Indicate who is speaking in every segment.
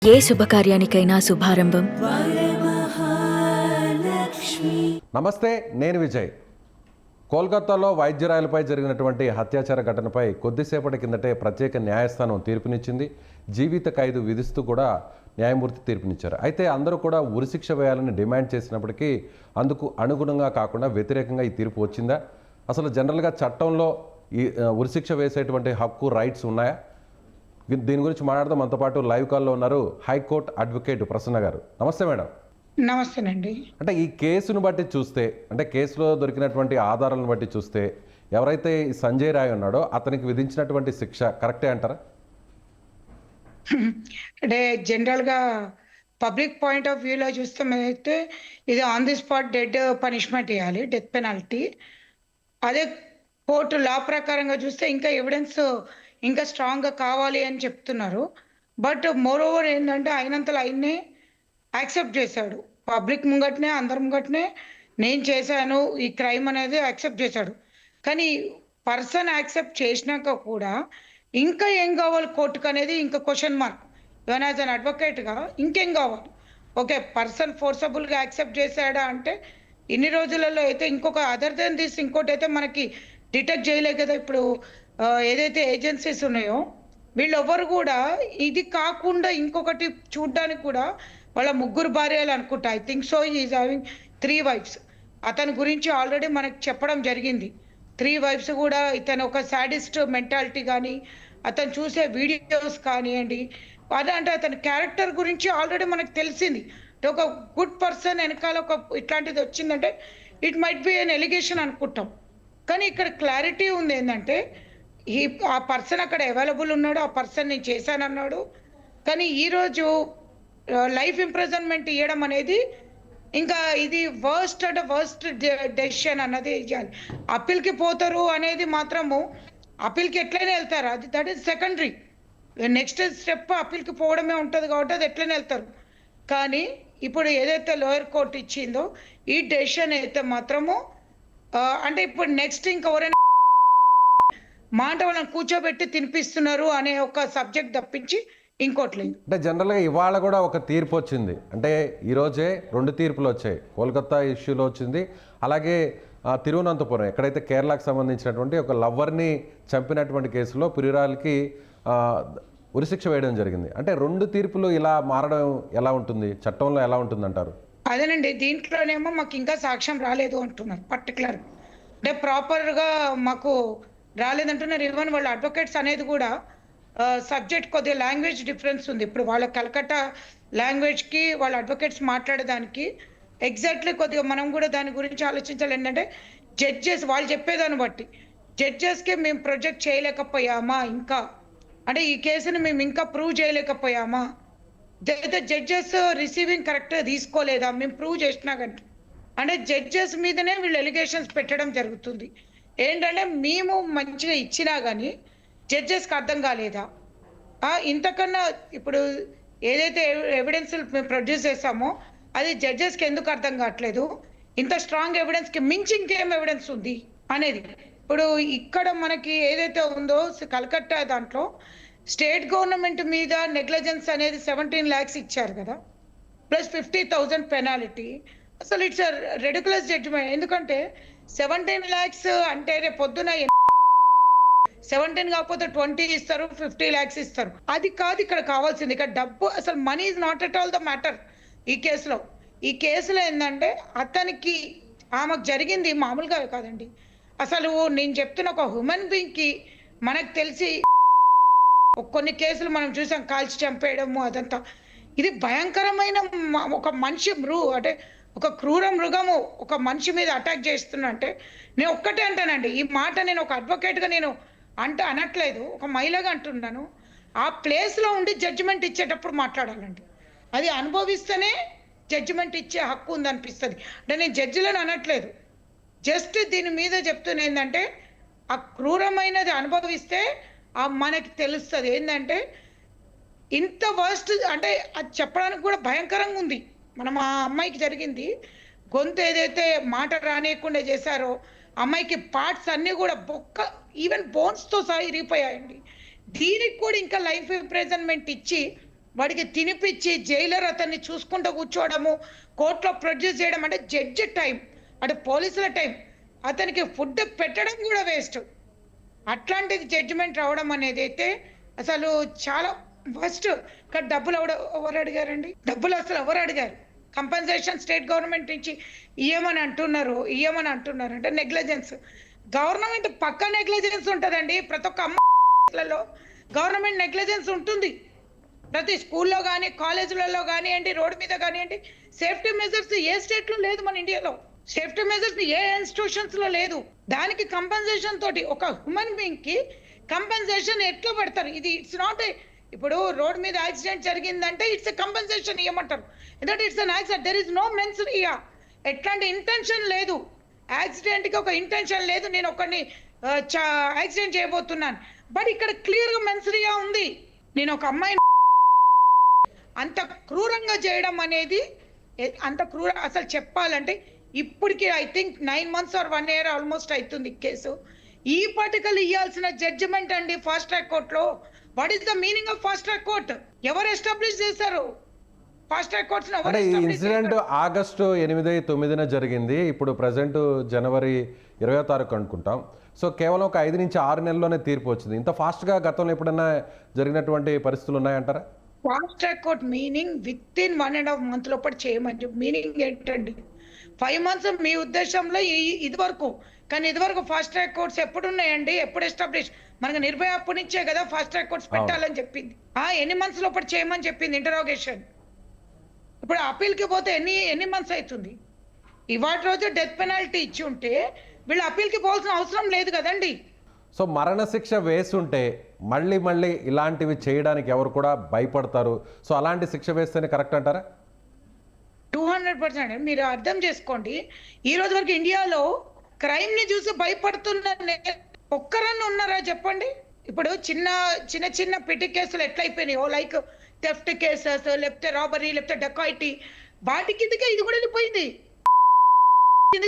Speaker 1: ఏ శుభకార్యానికైనా శుభారంభం.
Speaker 2: నమస్తే, నేను విజయ్. కోల్కతాలో వైద్యురాలపై జరిగినటువంటి అత్యాచార ఘటనపై కొద్దిసేపటి కిందటే ప్రత్యేక న్యాయస్థానం తీర్పునిచ్చింది. జీవిత ఖైదు విధిస్తూ కూడా న్యాయమూర్తి తీర్పునిచ్చారు. అయితే అందరూ కూడా ఉరిశిక్ష వేయాలని డిమాండ్ చేసినప్పటికీ అందుకు అనుగుణంగా కాకుండా వ్యతిరేకంగా ఈ తీర్పు వచ్చిందా? అసలు జనరల్గా చట్టంలో ఈ ఉరిశిక్ష వేసేటువంటి హక్కు, రైట్స్ ఉన్నాయా? దీని గురించి మాట్లాడదాం. మనతో పాటు లైవ్ కాల్లో ఉన్నారు హైకోర్టు అడ్వకేట్ ప్రసన్న గారు. నమస్తే మేడం.
Speaker 3: నమస్తేనండి.
Speaker 2: అంటే ఈ కేసును బట్టి చూస్తే, అంటే కేసులో దొరికినటువంటి ఆధారాలను బట్టి చూస్తే ఎవరైతే ఈ సంజయ్ రాయ్ ఉన్నాడో అతనికి విధించినటువంటి శిక్ష కరెక్టే అంటారా?
Speaker 3: అంటే జనరల్గా పబ్లిక్ పాయింట్ ఆఫ్ వ్యూలో చూస్తే అయితే ఇది on the spot dead punishment ఇవ్వాలి, డెత్ పెనాల్టీ. అదే కోర్టు లా ప్రకారంగా చూస్తే ఇంకా ఎవిడెన్స్ ఇంకా స్ట్రాంగ్గా కావాలి అని చెప్తున్నారు. బట్ మోర్ ఓవర్ ఏంటంటే అయినంతలో ఆయన్నే యాక్సెప్ట్ చేశాడు. పబ్లిక్ ముంగట్నే, అందరి ముంగట్నే నేను చేశాను ఈ క్రైమ్ అనేది యాక్సెప్ట్ చేశాడు. కానీ పర్సన్ యాక్సెప్ట్ చేసినాక కూడా ఇంకా ఏం కావాలి కోర్టుకు అనేది ఇంకా question mark. Even as an అడ్వకేట్గా ఇంకేం కావాలి? ఓకే, పర్సన్ ఫోర్సబుల్గా యాక్సెప్ట్ చేశాడా అంటే ఇన్ని రోజులలో అయితే ఇంకొక అదర్ దెన్ దిస్ ఇంకోటి అయితే మనకి డిటెక్ట్ చేయలే కదా. ఇప్పుడు ఏదైతే ఏజెన్సీస్ ఉన్నాయో వీళ్ళెవ్వరు కూడా ఇది కాకుండా ఇంకొకటి చూడ్డానికి కూడా వాళ్ళ ముగ్గురు భార్యలు అనుకుంటా. I think so is having 3 wives. అతని గురించి ఆల్రెడీ మనకు చెప్పడం జరిగింది. 3 wives కూడా ఇతను ఒక సాడిస్ట్ మెంటాలిటీ కానీ, అతను చూసే వీడియోస్ కానివ్వండి, అదంటే అతని క్యారెక్టర్ గురించి ఆల్రెడీ మనకు తెలిసింది. ఒక గుడ్ పర్సన్ వెనకాల ఒక ఇట్లాంటిది వచ్చిందంటే it might be an allegation అనుకుంటాం. కానీ ఇక్కడ క్లారిటీ ఉంది ఏంటంటే ఆ పర్సన్ అక్కడ అవైలబుల్ ఉన్నాడు, ఆ పర్సన్ నేను చేశానన్నాడు. కానీ ఈరోజు లైఫ్ ఇంప్రిజన్మెంట్ ఇవ్వడం అనేది ఇంకా ఇది వర్స్ట్ డెసిషన్ అన్నది ఇవ్వాలి. అప్పీల్కి పోతారు అనేది మాత్రము, అప్పీల్కి ఎట్లయినా వెళ్తారు, అది that is secondary. Next step అప్పీల్కి పోవడమే ఉంటుంది కాబట్టి అది ఎట్లయినా వెళ్తారు. కానీ ఇప్పుడు ఏదైతే లోయర్ కోర్టు ఇచ్చిందో ఈ డెసిషన్ అయితే మాత్రము అంటే ఇప్పుడు నెక్స్ట్ ఇంకెవరైనా మాట వాళ్ళని కూర్చోబెట్టి తినిపిస్తున్నారు అనే ఒక సబ్జెక్ట్ తప్పించి ఇంకోట్లేదు.
Speaker 2: అంటే జనరల్గా ఇవాళ కూడా ఒక తీర్పు వచ్చింది. అంటే ఈరోజే 2 తీర్పులు వచ్చాయి. కోల్కతా ఇష్యూలో వచ్చింది, అలాగే తిరువనంతపురం ఎక్కడైతే కేరళకు సంబంధించినటువంటి ఒక లవ్వర్ని చంపినటువంటి కేసులో ప్రియురాలకి ఉరిశిక్ష వేయడం జరిగింది. అంటే 2 తీర్పులు ఇలా మారడం ఎలా ఉంటుంది, చట్టంలో ఎలా ఉంటుంది అంటారు?
Speaker 3: అదేనండి, దీంట్లోనేమో మాకు ఇంకా సాక్ష్యం రాలేదు అంటున్నారు. పర్టికులర్ అంటే ప్రాపర్గా మాకు రాలేదంటున్నారు. ఈవెన్ వాళ్ళ అడ్వకేట్స్ అనేది కూడా సబ్జెక్ట్ కొద్దిగా లాంగ్వేజ్ డిఫరెన్స్ ఉంది. ఇప్పుడు వాళ్ళ కలకట్టా లాంగ్వేజ్కి వాళ్ళ అడ్వకేట్స్ మాట్లాడేదానికి ఎగ్జాక్ట్లీ కొద్దిగా మనం కూడా దాని గురించి ఆలోచించాలి. ఏంటంటే జడ్జెస్ వాళ్ళు చెప్పేదాన్ని బట్టి జడ్జెస్కి మేము ప్రొజెక్ట్ చేయలేకపోయామా, ఇంకా అంటే ఈ కేసుని మేము ఇంకా ప్రూవ్ చేయలేకపోయామా, జడ్జెస్ రిసీవింగ్ కరెక్ట్గా తీసుకోలేదా మేము ప్రూవ్ చేసినా కంటే అంటే జడ్జెస్ మీదనే వీళ్ళు ఎలిగేషన్స్ పెట్టడం జరుగుతుంది. ఏంటంటే మేము మంచిగా ఇచ్చినా కానీ జడ్జెస్కి అర్థం కాలేదా, ఇంతకన్నా ఇప్పుడు ఏదైతే ఎవిడెన్స్ మేము ప్రొడ్యూస్ చేసామో అది జడ్జెస్కి ఎందుకు అర్థం కావట్లేదు, ఇంత స్ట్రాంగ్ ఎవిడెన్స్కి మించి ఇంకేం ఎవిడెన్స్ ఉంది అనేది. ఇప్పుడు ఇక్కడ మనకి ఏదైతే ఉందో కలకత్తా దాంట్లో స్టేట్ గవర్నమెంట్ మీద నెగ్లిజెన్స్ అనేది 17 lakhs ఇచ్చారు కదా, ప్లస్ 50,000 పెనాలిటీ. అసలు ఇట్స్ రెడిక్యులస్ జడ్జిమెంట్. ఎందుకంటే 17 lakhs అంటే రేపు పొద్దున 17 కాకపోతే 20 ఇస్తారు, 50 lakhs ఇస్తారు. అది కాదు ఇక్కడ కావాల్సింది. ఇక్కడ డబ్బు, అసలు money is not at all the matter. ఈ కేసులో ఏంటంటే అతనికి ఆమెకు జరిగింది మామూలుగా కాదండి. అసలు నేను చెప్తున్న ఒక హ్యూమన్ బీయింగ్కి మనకు తెలిసి కొన్ని కేసులు మనం చూసాం, కాల్చి చంపేయడము అదంతా. ఇది భయంకరమైన ఒక మనిషి అంటే ఒక క్రూర మృగము ఒక మనిషి మీద అటాక్ చేస్తున్నా అంటే నేను ఒక్కటే అంటానండి, ఈ మాట నేను ఒక అడ్వకేట్గా నేను అనట్లేదు, ఒక మహిళగా అంటున్నాను. ఆ ప్లేస్లో ఉండి జడ్జిమెంట్ ఇచ్చేటప్పుడు మాట్లాడాలండి. అది అనుభవిస్తేనే జడ్జిమెంట్ ఇచ్చే హక్కు ఉందనిపిస్తుంది. అంటే నేను జడ్జిలను అనట్లేదు, జస్ట్ దీని మీద చెప్తున్నా ఏంటంటే ఆ క్రూరమైనది అనుభవిస్తే మనకి తెలుస్తుంది ఏంటంటే ఇంత వర్స్ట్. అంటే అది చెప్పడానికి కూడా భయంకరంగా ఉంది. మనం ఆ అమ్మాయికి జరిగింది గొంతు ఏదైతే మాట రానియకుండా చేశారో అమ్మాయికి పార్ట్స్ అన్నీ కూడా బొక్క, ఈవెన్ బోన్స్తో సహా ఇరిగిపోయాయండి. దీనికి కూడా ఇంకా లైఫ్ ఇంప్రిజన్మెంట్ ఇచ్చి వాడికి తినిపించి జైలర్ అతన్ని చూసుకుంటూ కూర్చోవడము, కోర్టులో ప్రొడ్యూస్ చేయడం, అంటే జడ్జి టైం, అంటే పోలీసుల టైం, అతనికి ఫుడ్ పెట్టడం కూడా వేస్ట్. అట్లాంటిది జడ్జిమెంట్ రావడం అనేది అయితే అసలు చాలా ఫస్ట్. ఇక్కడ డబ్బులు ఎవరు అడిగారండి? డబ్బులు అసలు ఎవరు అడిగారు? కంపెన్సేషన్ స్టేట్ గవర్నమెంట్ నుంచి ఇయ్యమని అంటున్నారు అంటే నెగ్లిజెన్స్. గవర్నమెంట్ పక్క నెగ్లిజెన్స్ ఉంటుందండి. ప్రతి ఒక్క అమ్మలో గవర్నమెంట్ నెగ్లిజెన్స్ ఉంటుంది. ప్రతి స్కూల్లో కానీ, కాలేజీలలో కానివ్వండి, రోడ్డు మీద కానివ్వండి. సేఫ్టీ మెజర్స్ ఏ స్టేట్లో లేదు మన ఇండియాలో. సేఫ్టీ మెజర్స్ ఏ ఇన్స్టిట్యూషన్స్ లో లేదు. దానికి కంపెన్సేషన్ తోటి ఒక హ్యూమన్ బీయింగ్ కి కంపెన్సేషన్ ఎట్లా పెడతారు? ఇది ఇట్స్ నాట్. ఇప్పుడు రోడ్ మీద యాక్సిడెంట్ జరిగిందంటే ఇట్స్ ఎ కంపెన్సేషన్ ఇవ్వమంటారు, ఎందుకంటే it's an accident. There is no mens rea. ఎట్లాంటి ఇంటెన్షన్ లేదు, యాక్సిడెంట్ కి ఒక ఇంటెన్షన్ లేదు, నేను ఒకరిని యాక్సిడెంట్ చేయబోతున్నాను. బట్ ఇక్కడ క్లియర్ గా మెన్స్ రియా ఉంది. నేను ఒక అమ్మాయి అంత క్రూరంగా చేయడం అనేది, అంత అసలు చెప్పాలంటే ఇప్పటికి I think 9 months or 1 year almost అవుతుంది కేసు. ఈ పర్టికల్ ఇవ్వాల్సిన జడ్జిమెంట్ అండి ఫాస్ట్ ట్రాక్ కోర్టులో. What is the meaning of fast track court? ఎవరు ఎస్టాబ్లిష్ చేశారు ఫాస్ట్ ట్రాక్ కోర్ట్స్?
Speaker 2: అంటే ఈ ఇన్సిడెంట్ ఆగస్టు 8, 9 జరిగింది. ఇప్పుడు ప్రజెంట్ జనవరి 20వ తారీఖు అనుకుంటాం. సో కేవలం ఒక 5 నుంచి 6 నెలల్లోనే తీర్పు వచ్చింది. ఇంత ఫాస్ట్గా గతంలో ఎప్పుడైనా జరిగినటువంటి పరిస్థితులు ఉన్నాయంటారా?
Speaker 3: Fast track court meaning within 1.5 month లోపల చేయమని మీనింగ్ ఏంటండి? 5 months మీ ఉద్దేశంలో ఇది వరకు. కానీ ఇది వరకు ఫాస్ట్ ట్రాక్ కోర్ట్స్ ఎప్పుడు ఉన్నాయండి? ఎప్పుడు ఎస్టాబ్లిష్? మనకు నిర్భయ అప్పటి నుంచే కదా ఫాస్ట్ ట్రాక్ కోర్ట్స్ పెట్టాలని చెప్పింది. ఎన్ని మంత్స్ లోపల చేయమని చెప్పింది ఇంటరోగేషన్. ఇప్పుడు అప్పీల్ కి పోతే ఎన్ని మంత్స్ అవుతుంది? ఇవాటి రోజు డెత్ పెనాల్టీ ఇచ్చి ఉంటే వీళ్ళు అప్పీల్ కి పోవాల్సిన అవసరం లేదు కదండి.
Speaker 2: సో మరణశిక్ష వేస్తుంటే మళ్ళీ ఇలాంటివి చేయడానికి ఎవరు కూడా భయపడతారు. సో అలాంటి శిక్ష వేస్తేనే కరెక్ట్ అంటారా?
Speaker 3: 200%. మీరు అర్థం చేసుకోండి, ఈ రోజు వరకు ఇండియాలో క్రైమ్ ని చూసి భయపడుతున్న ఒక్కరన్నా ఉన్నారా చెప్పండి? ఇప్పుడు చిన్న పిటి కేసులు ఎట్లయిపోయినాయో, లైక్ థెఫ్ట్ కేసెస్, లేకపోతే రాబరీ, లేకపోతే డకాయిటీ, వాటి కిందకే ఇది కూడా వెళ్ళిపోయింది.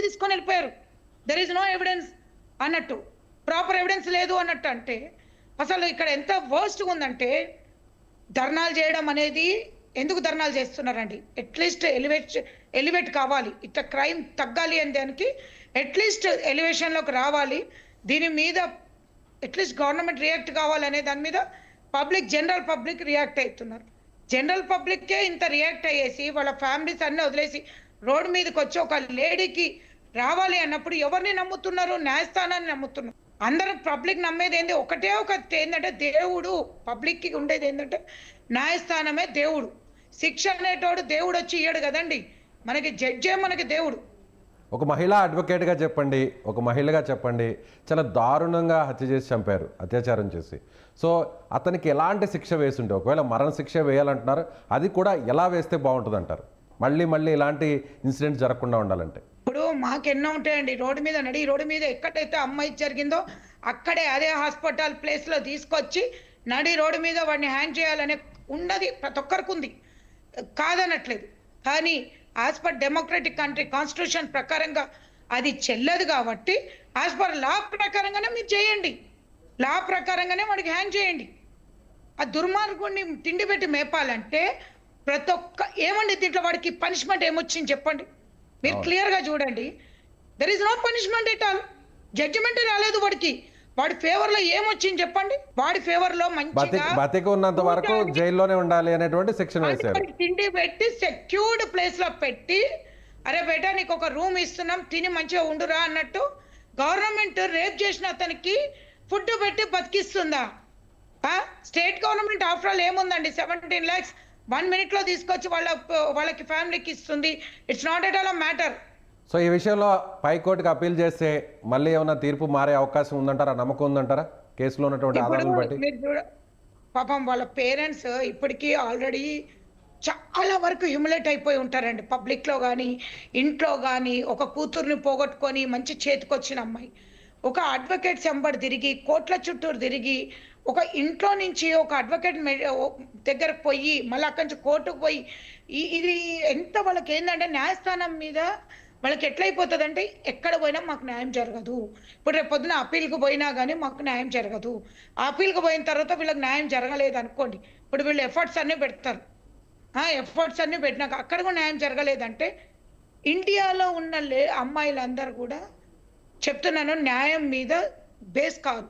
Speaker 3: తీసుకొని వెళ్ళిపోయారు. దెర్ ఇస్ నో ఎవిడెన్స్ అన్నట్టు, ప్రాపర్ ఎవిడెన్స్ లేదు అన్నట్టు. అంటే అసలు ఇక్కడ ఎంత వర్స్ట్ ఉందంటే, ధర్నాలు చేయడం అనేది ఎందుకు ధర్నాలు చేస్తున్నారండి? అట్లీస్ట్ ఎలివేట్ కావాలి. ఇట్లా క్రైమ్ తగ్గాలి అని దానికి అట్లీస్ట్ ఎలివేషన్లోకి రావాలి. దీని మీద అట్లీస్ట్ గవర్నమెంట్ రియాక్ట్ కావాలనే దాని మీద జనరల్ పబ్లిక్ రియాక్ట్ అవుతున్నారు. జనరల్ పబ్లిక్కే ఇంత రియాక్ట్ అయ్యేసి వాళ్ళ ఫ్యామిలీస్ అన్నీ వదిలేసి రోడ్డు మీదకి వచ్చి ఒక లేడీకి రావాలి అన్నప్పుడు ఎవరిని నమ్ముతున్నారు? న్యాయస్థానాన్ని నమ్ముతున్నారు. అందరూ పబ్లిక్ నమ్మేది ఏంటి? ఒకటే ఏంటంటే దేవుడు. పబ్లిక్కి ఉండేది ఏంటంటే న్యాయస్థానమే దేవుడు. శిక్ష అనేటోడు దేవుడు వచ్చి ఇయ్యడు కదండి, మనకి జడ్జే మనకి దేవుడు.
Speaker 2: ఒక మహిళా అడ్వకేట్గా చెప్పండి, ఒక మహిళగా చెప్పండి, చాలా దారుణంగా హత్య చేసి చంపారు, అత్యాచారం చేసి. సో అతనికి ఎలాంటి శిక్ష వేస్తుంటే, ఒకవేళ మరణ శిక్ష వేయాలంటున్నారు, అది కూడా ఎలా వేస్తే బాగుంటుంది అంటారు? మళ్ళీ ఇలాంటి ఇన్సిడెంట్ జరగకుండా ఉండాలంటే
Speaker 3: ఇప్పుడు మాకెన్నో ఉంటాయండి. రోడ్డు మీద ఎక్కడైతే అమ్మాయి జరిగిందో అక్కడే అదే హాస్పిటల్ ప్లేస్లో తీసుకొచ్చి రోడ్డు మీద వాడిని హ్యాండ్ చేయాలనే ఉన్నది ప్రతి ఒక్కరికి ఉంది, కాదనట్లేదు. కానీ as per democratic country constitution ప్రకారంగా అది చెల్లదు కాబట్టి యాజ్ పర్ లా ప్రకారంగానే మీరు చేయండి. లా ప్రకారంగానే వాడికి హ్యాండ్ చేయండి. ఆ దుర్మార్గుడిని తిండి పెట్టి మేపాలంటే ప్రతి ఒక్క ఏమండి దీంట్లో వాడికి పనిష్మెంట్ ఏమొచ్చింది చెప్పండి? మీరు క్లియర్ గా చూడండి. There is no punishment at all. Judgment రాలేదు వాడికి. వాడి ఫేవర్ లో ఏమొచ్చింది చెప్పండి? వాడి ఫేవర్ లో మంచిగా
Speaker 2: బతికి ఉన్నంత వరకు జైల్లోనే ఉండాలి అనేటువంటి సెక్షన్ వేశారు.
Speaker 3: తిండి పెట్టి సెక్యూర్డ్ ప్లేస్ లో పెట్టి, అరే బేటా నీకు ఒక రూమ్ ఇస్తున్నాం, తిని మంచిగా ఉండురా అన్నట్టు గవర్నమెంట్ రేప్ చేసిన అతనికి ఫుడ్ పెట్టి బతికిస్తుందా? స్టేట్ గవర్నమెంట్ ఆఫ్టర్ ఆల్ ఏముందండి, 17 lakhs 1 minute లో తీసుకొచ్చి వాళ్ళకి ఫ్యామిలీకి ఇస్తుంది. It's not at all a matter.
Speaker 2: So ఈ విషయంలో పైకోర్టుకి అప్పీల్ చేస్తే మళ్ళీ ఏమైనా తీర్పు మారే అవకాశం ఉందంటారా? నమ్మకం ఉందంటారా కేసులో ఉన్నటువంటి ఆధారాలను బట్టి?
Speaker 3: పాపం వాళ్ళ పేరెంట్స్ ఇప్పటికీ ఆల్రెడీ చాలా వరకు హ్యూమిలేట్ అయిపోయి ఉంటారండి. పబ్లిక్ లో కానీ, ఇంట్లో కానీ. ఒక కూతుర్ని పోగొట్టుకొని మంచి చేతికొచ్చిన అమ్మాయి ఒక అడ్వకేట్ వెంబడి తిరిగి, కోట్ల చుట్టూరు తిరిగి, ఒక ఇంట్లో నుంచి ఒక అడ్వకేట్ దగ్గరకు పోయి, మళ్ళీ అక్కడి నుంచి కోర్టుకు పోయి, ఇది ఎంత వాళ్ళకి ఏంటంటే న్యాయస్థానం మీద వాళ్ళకి ఎట్లయిపోతుందంటే ఎక్కడ పోయినా మాకు న్యాయం జరగదు. ఇప్పుడు రేపు పొద్దున అప్పీల్కి పోయినా కానీ మాకు న్యాయం జరగదు. అప్పీల్కి పోయిన తర్వాత వీళ్ళకి న్యాయం జరగలేదు అనుకోండి, ఇప్పుడు వీళ్ళు ఎఫర్ట్స్ అన్నీ పెడతారు. ఎఫర్ట్స్ అన్నీ పెట్టినాక అక్కడ కూడా న్యాయం జరగలేదంటే ఇండియాలో ఉన్న అమ్మాయిలందరూ కూడా చెప్తున్నాను, న్యాయం మీద బేస్ కాదు,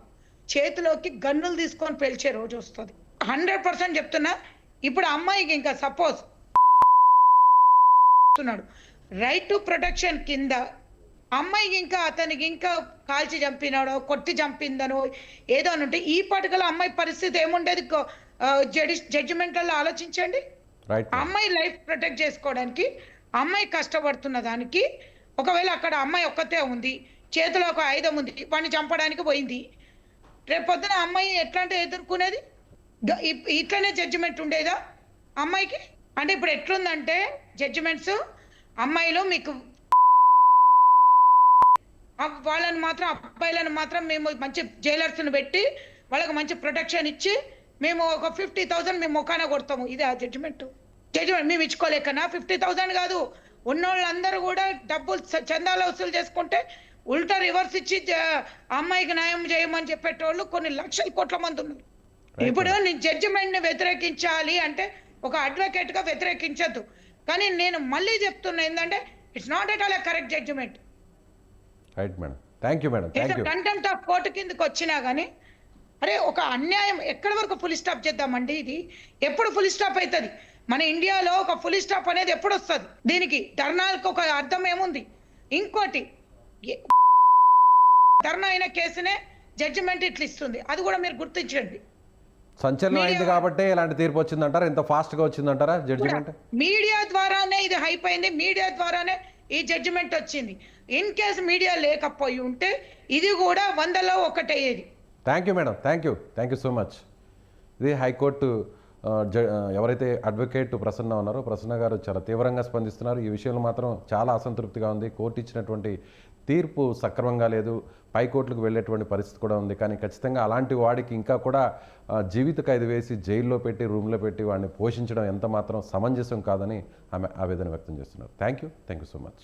Speaker 3: చేతిలోకి గన్నులు తీసుకొని పేల్చే రోజు వస్తుంది. 100% చెప్తున్నా. ఇప్పుడు అమ్మాయికి ఇంకా సపోజ్ రైట్ టు ప్రొటెక్షన్ కింద అమ్మాయికి ఇంకా అతనికి ఇంకా కాల్చి చంపినాడో కొట్టి చంపిందనో ఏదో అని ఉంటే ఈ పాటికలో అమ్మాయి పరిస్థితి ఏముండేది? జడ్జిమెంట్లలో ఆలోచించండి. అమ్మాయి లైఫ్ ప్రొటెక్ట్ చేసుకోవడానికి అమ్మాయి కష్టపడుతున్న దానికి, ఒకవేళ అక్కడ అమ్మాయి ఒక్కతే ఉంది, చేతిలో ఒక ఆయుధం ఉంది, వాడిని చంపడానికి పోయింది, రేపొద్దున అమ్మాయి ఎట్లాంటి ఎదుర్కొనేది? ఇట్లనే జడ్జిమెంట్ ఉండేదా అమ్మాయికి? అంటే ఇప్పుడు ఎట్లుందంటే జడ్జిమెంట్స్, అమ్మాయిలు మీకు వాళ్ళని మాత్రం, అబ్బాయిలను మాత్రం మేము మంచి జైలర్స్ని పెట్టి వాళ్ళకి మంచి ప్రొటెక్షన్ ఇచ్చి మేము ఒక 50,000 మేము మొఖాన కొడతాము. ఇది ఆ జడ్జిమెంట్ మేము ఇచ్చుకోలేకనా? 50,000 కాదు, ఉన్నోళ్ళందరూ కూడా డబ్బులు చందాలు వసూలు చేసుకుంటే ఉల్టా రివర్స్ ఇచ్చి అమ్మాయికి న్యాయం చేయమని చెప్పేటోళ్ళు కొన్ని లక్షల కోట్ల మంది ఉన్నారు. ఇప్పుడు నేను జడ్జిమెంట్ ని వ్యతిరేకించాలి అంటే ఒక అడ్వకేట్ గా వ్యతిరేకించద్దు, కానీ నేను మళ్ళీ చెప్తున్నా ఏంటంటే it's not at all correct judgment.
Speaker 2: Right madam, thank you madam.
Speaker 3: Contempt of court కిందకి వచ్చినా కానీ అరే ఒక అన్యాయం ఎక్కడి వరకు ఫుల్ స్టాప్ చేద్దామండి? ఇది ఎప్పుడు ఫుల్ స్టాప్ అవుతుంది? మన ఇండియాలో ఒక ఫుల్ స్టాప్ అనేది ఎప్పుడు వస్తుంది? దీనికి ధర్నాలకు ఒక అర్థం ఏముంది? ఇంకోటి, ధర్నా అయిన కేసునే జడ్జిమెంట్ ఇట్లా ఇస్తుంది, అది కూడా మీరు గుర్తించండి.
Speaker 2: సంచలనం అయింది కాబట్టి ఇలాంటి తీర్పు వచ్చిందంటారా? ఇంత ఫాస్ట్ గా వచ్చిందంటారా జడ్జిమెంట్?
Speaker 3: మీడియా ద్వారానే ఇది హైప్ అయింది, మీడియా ద్వారానే ఈ జడ్జిమెంట్ వచ్చింది. ఇన్ కేసు మీడియా లేకపోయి ఉంటే ఇది కూడా 100లో 1 అయ్యేది.
Speaker 2: Thank you madam, thank you so much. ఇది హైకోర్టు ఎవరైతే అడ్వకేట్ ప్రసన్న ఉన్నారో, ప్రసన్న గారు చాలా తీవ్రంగా స్పందిస్తున్నారు. ఈ విషయంలో మాత్రం చాలా అసంతృప్తిగా ఉంది. కోర్టు ఇచ్చినటువంటి తీర్పు సక్రమంగా లేదు, పైకోర్టులకు వెళ్ళేటువంటి పరిస్థితి కూడా ఉంది. కానీ ఖచ్చితంగా అలాంటి వాడికి ఇంకా కూడా జీవిత ఖైదు వేసి జైల్లో పెట్టి, రూమ్లో పెట్టి వాడిని పోషించడం ఎంత మాత్రం సమంజసం కాదని ఆమె ఆవేదన వ్యక్తం చేస్తున్నారు. Thank you so much.